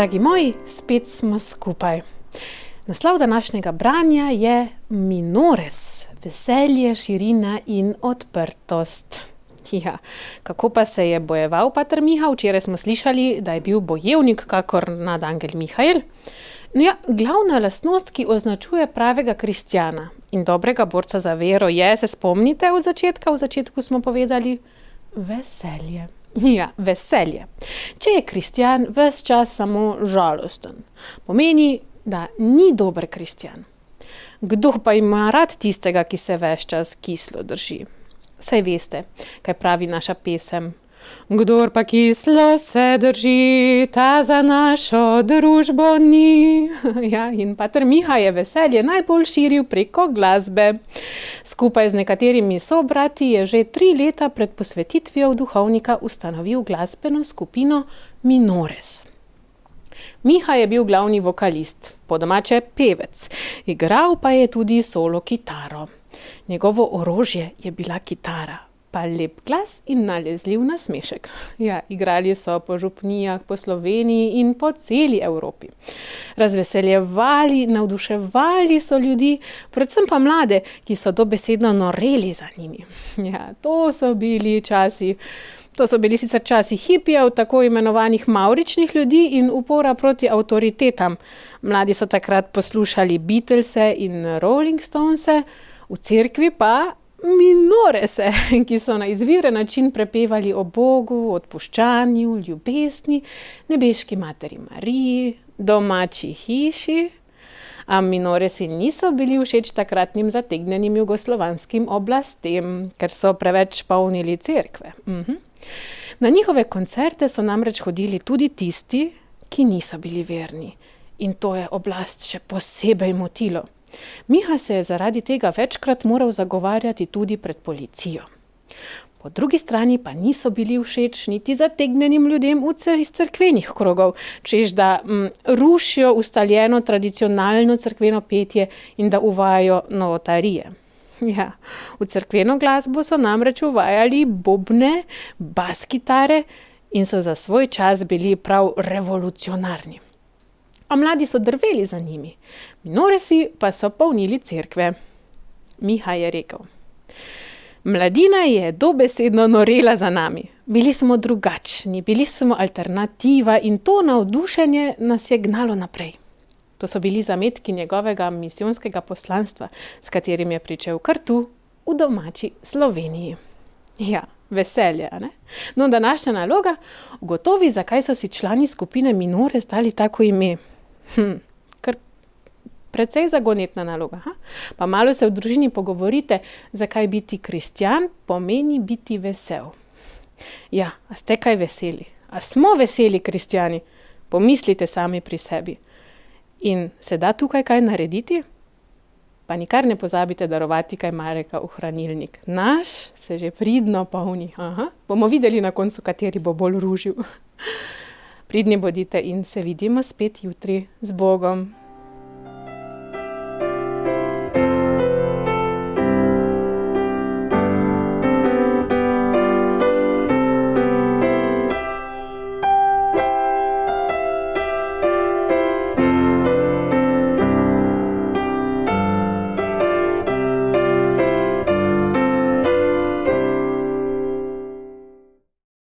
Dragi moji, spet smo skupaj. Naslov današnjega branja je Minores, veselje, širina in odprtost. Ja, kako pa se je bojeval pater Miha? Včeraj smo slišali, da je bil bojevnik kakor nadangel Mihael. No ja, glavna lastnost, ki označuje pravega kristjana in dobrega borca za vero je, se spomnite od začetka? V začetku smo povedali veselje. Ja, veselje. Če je kristjan ves čas samo žalosten, pomeni, da ni dober kristjan. Kdo pa ima rad tistega, ki se ves čas kislo drži? Saj veste, kaj pravi naša pesem. Kdor pa kislo se drži, ta za našo družbo ni. Ja, in pater Miha je veselje najbolj širil preko glasbe. Skupaj z nekaterimi sobrati je že 3 leta pred posvetitvijo duhovnika ustanovil glasbeno skupino Minores. Miha je bil glavni vokalist, po domače pevec, igral pa je tudi solo kitaro. Njegovo orožje je bila kitara, pa lep glas in nalezljiv nasmešek. Ja, igrali so po župnijah, po Sloveniji in po celi Evropi. Razveseljevali, navduševali so ljudi, predvsem pa mlade, ki so dobesedno noreli za njimi. Ja, to so bili sicer časi hipijev, tako imenovanih mavričnih ljudi in upora proti avtoritetam. Mladi so takrat poslušali Beatlese in Rolling Stonese, v cerkvi pa Minorese, ki so na izviren način prepevali o Bogu, odpuščanju, ljubezni, nebeški materi Mariji, domači hiši. A Minoresi niso bili všeč takratnim zategnenim jugoslovanskim oblastem, ker so preveč polnili cerkve. Na njihove koncerte so namreč hodili tudi tisti, ki niso bili verni. In to je oblast še posebej motilo. Miha se je zaradi tega večkrat moral zagovarjati tudi pred policijo. Po drugi strani pa niso bili všeč niti zategnenim ljudem iz cerkvenih krogov, češ da rušijo ustaljeno tradicionalno cerkveno petje in da uvajajo novotarije. Ja, v cerkveno glasbo so namreč uvajali bobne, bas kitare in so za svoj čas bili prav revolucionarni. A mladi so drveli za njimi, Minoresi pa so polnili cerkve. Miha je rekel: mladina je dobesedno norela za nami. Bili smo drugačni, bili smo alternativa in to navdušenje nas je gnalo naprej. To so bili zametki njegovega misijonskega poslanstva, s katerim je pričel kar tu, v domači Sloveniji. Ja, veselje, a ne? No, današnja naloga, ugotovi, zakaj so si člani skupine Minores dali tako ime. Kar precej zagonetna naloga. Pa malo se v družini pogovorite, zakaj biti kristjan pomeni biti vesel. Ja, a ste kaj veseli? A smo veseli kristjani? Pomislite sami pri sebi. In se da tukaj kaj narediti? Pa nikar ne pozabite darovati kaj malega v hranilnik. Naš se že pridno polni. Bomo videli na koncu, kateri bo bolj ružil. Pridni bodite in se vidimo spet jutri. Z Bogom.